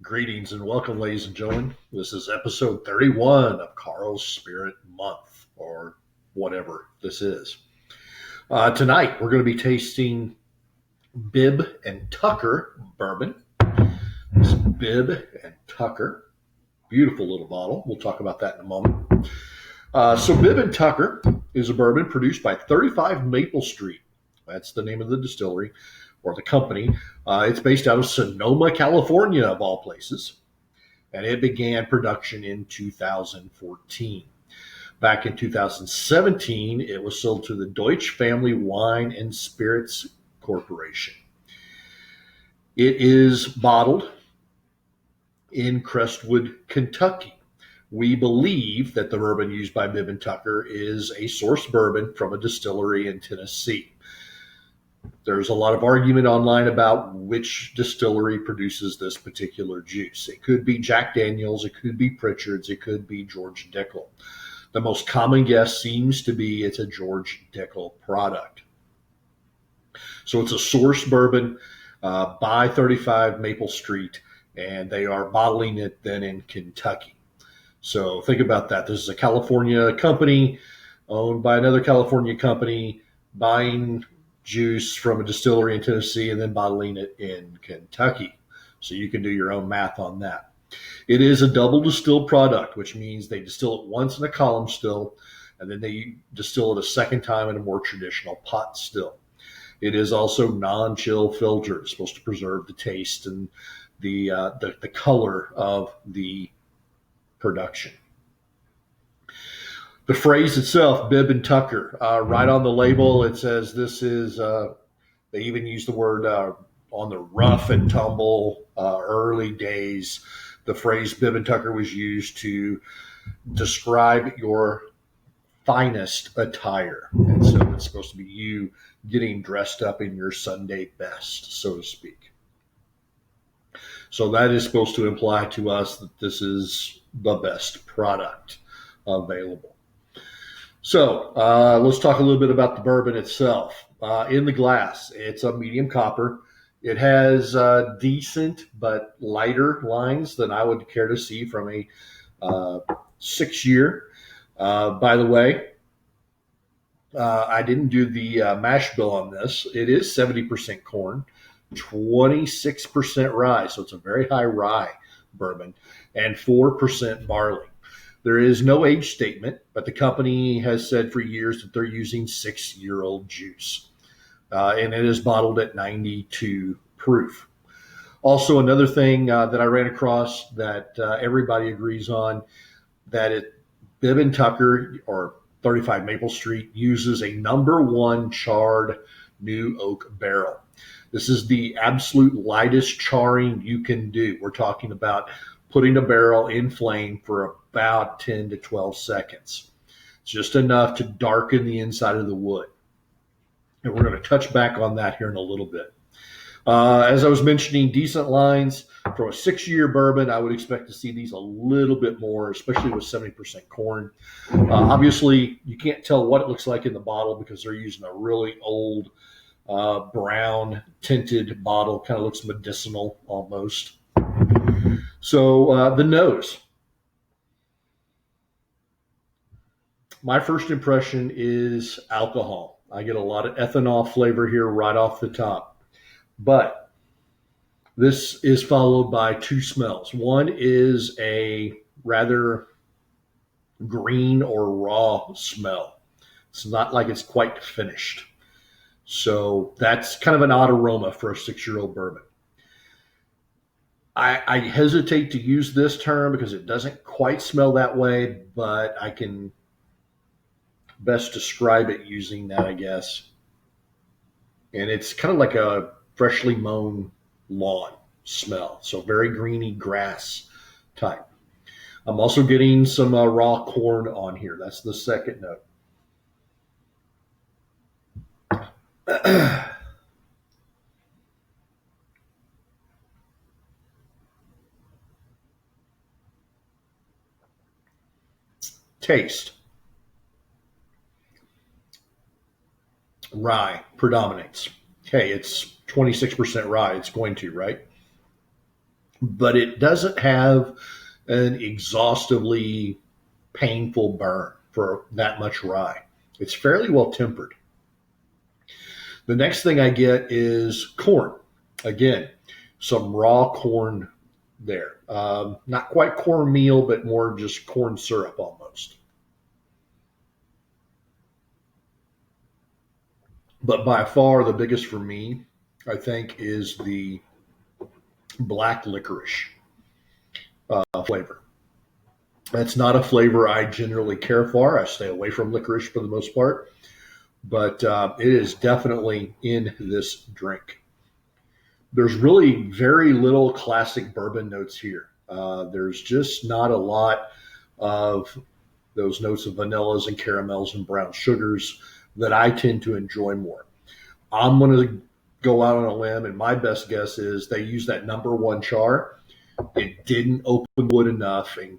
Greetings and welcome, ladies and gentlemen. This is episode 31 of Karl's Spirit Month, or whatever this is. Tonight, we're going to be tasting Bib and Tucker bourbon. This Bib and Tucker, beautiful little bottle. We'll talk about that in a moment. So Bib and Tucker is a bourbon produced by 35 Maple Street. That's the name of the distillery or the company. It's based out of Sonoma, California, of all places. And it began production in 2014. Back in 2017, it was sold to the Deutsch Family Wine and Spirits Corporation. It is bottled in Crestwood, Kentucky. We believe that the bourbon used by Bib and Tucker is a source bourbon from a distillery in Tennessee. There's a lot of argument online about which distillery produces this particular juice. It could be Jack Daniel's, it could be Pritchard's, it could be George Dickel. The most common guess seems to be it's a George Dickel product. So it's a source bourbon by 35 Maple Street, and they are bottling it then in Kentucky. So think about that. This is a California company owned by another California company buying juice from a distillery in Tennessee and then bottling it in Kentucky. So you can do your own math on that. It is a double distilled product, which means they distill it once in a column still, and then they distill it a second time in a more traditional pot still. It is also non-chill filtered. It's supposed to preserve the taste and the color of the production. The phrase itself, Bib and Tucker, right on the label, it says this is, they even use the word on the rough and tumble early days. The phrase Bib and Tucker was used to describe your finest attire. And so it's supposed to be you getting dressed up in your Sunday best, so to speak. So that is supposed to imply to us that this is the best product available. So let's talk a little bit about the bourbon itself. In the glass, it's a medium copper. It has decent but lighter lines than I would care to see from a 6-year. By the way, I didn't do the mash bill on this. It is 70% corn, 26% rye, so it's a very high rye bourbon, and 4% barley. There is no age statement, but the company has said for years that they're using 6-year-old juice, and it is bottled at 92 proof. Also, another thing that I ran across that everybody agrees on, that Bib and Tucker, or 35 Maple Street, uses a #1 charred new oak barrel. This is the absolute lightest charring you can do. We're talking about putting a barrel in flame for about 10 to 12 seconds. It's just enough to darken the inside of the wood. And we're going to touch back on that here in a little bit. As I was mentioning, decent lines. From a 6-year bourbon, I would expect to see these a little bit more, especially with 70% corn. Obviously, you can't tell what it looks like in the bottle because they're using a really old brown tinted bottle. Kind of looks medicinal almost. So the nose. My first impression is alcohol. I get a lot of ethanol flavor here right off the top. But this is followed by two smells. One is a rather green or raw smell. It's not like it's quite finished. So that's kind of an odd aroma for a 6-year-old bourbon. I hesitate to use this term because it doesn't quite smell that way, but I can best describe it using that, I guess. And it's kind of like a freshly mown lawn smell. So very greeny grass type. I'm also getting some raw corn on here. That's the second note. Taste. Rye predominates. Okay, it's 26% rye. It's going to, right? but it doesn't have an exhaustively painful burn for that much rye. It's fairly well tempered. The next thing I get is corn. Again, some raw corn there. Not quite cornmeal, but more just corn syrup almost. But by far the biggest for me, I think, is the black licorice flavor. That's not a flavor I generally care for. I stay away from licorice for the most part, but it is definitely in this drink. There's really very little classic bourbon notes here. There's just not a lot of those notes of vanillas and caramels and brown sugars that I tend to enjoy more. I'm going to go out on a limb, and my best guess is they use that number one char. It didn't open wood enough and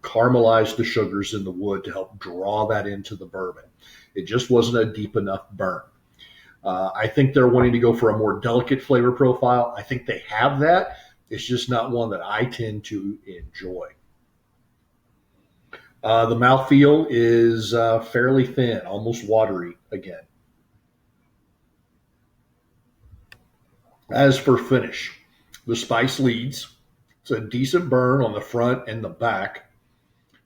caramelize the sugars in the wood to help draw that into the bourbon. It just wasn't a deep enough burn. I think they're wanting to go for a more delicate flavor profile. I think they have that. It's just not one that I tend to enjoy. The mouthfeel is fairly thin, almost watery again. As for finish, the spice leads. It's a decent burn on the front and the back.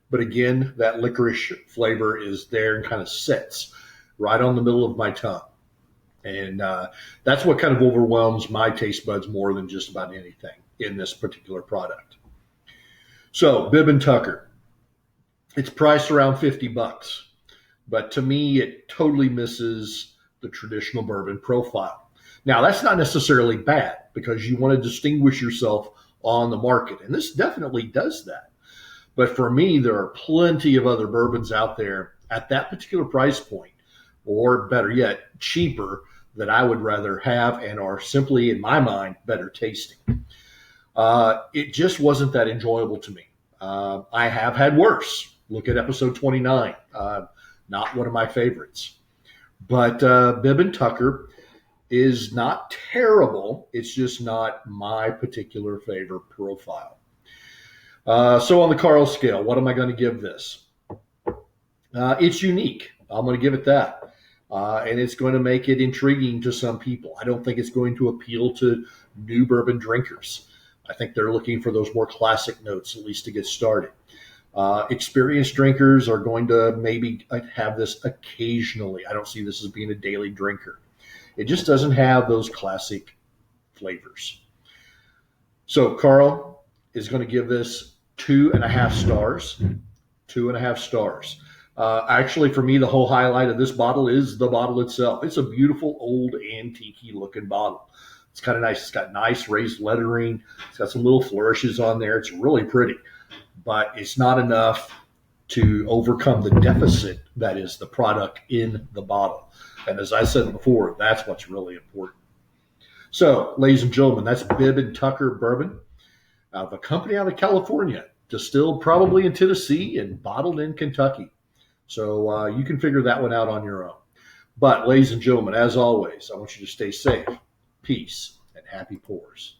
But again, that licorice flavor is there and kind of sits right on the middle of my tongue. And that's what kind of overwhelms my taste buds more than just about anything in this particular product. So, Bib and Tucker, it's priced around $50, but to me, it totally misses the traditional bourbon profile. Now, that's not necessarily bad because you want to distinguish yourself on the market, and this definitely does that. But for me, there are plenty of other bourbons out there at that particular price point, or better yet, cheaper, that I would rather have and are simply, in my mind, better tasting. It just wasn't that enjoyable to me. I have had worse. Look at episode 29. Not one of my favorites. But Bib and Tucker is not terrible. It's just not my particular favorite profile. So on the Karl scale, what am I going to give this? It's unique. I'm going to give it that. And it's going to make it intriguing to some people. I don't think it's going to appeal to new bourbon drinkers. I think they're looking for those more classic notes, at least to get started. Experienced drinkers are going to maybe have this occasionally. I don't see this as being a daily drinker. It just doesn't have those classic flavors. So Karl is going to give this 2.5 stars. 2.5 stars. Actually, for me, the whole highlight of this bottle is the bottle itself. It's a beautiful, old, antique-y looking bottle. It's kind of nice. It's got nice raised lettering. It's got some little flourishes on there. It's really pretty, but it's not enough to overcome the deficit that is the product in the bottle. And as I said before, that's what's really important. So, ladies and gentlemen, that's Bib and Tucker Bourbon, a company out of California, distilled probably in Tennessee and bottled in Kentucky. So you can figure that one out on your own. But, ladies and gentlemen, as always, I want you to stay safe, peace, and happy pours.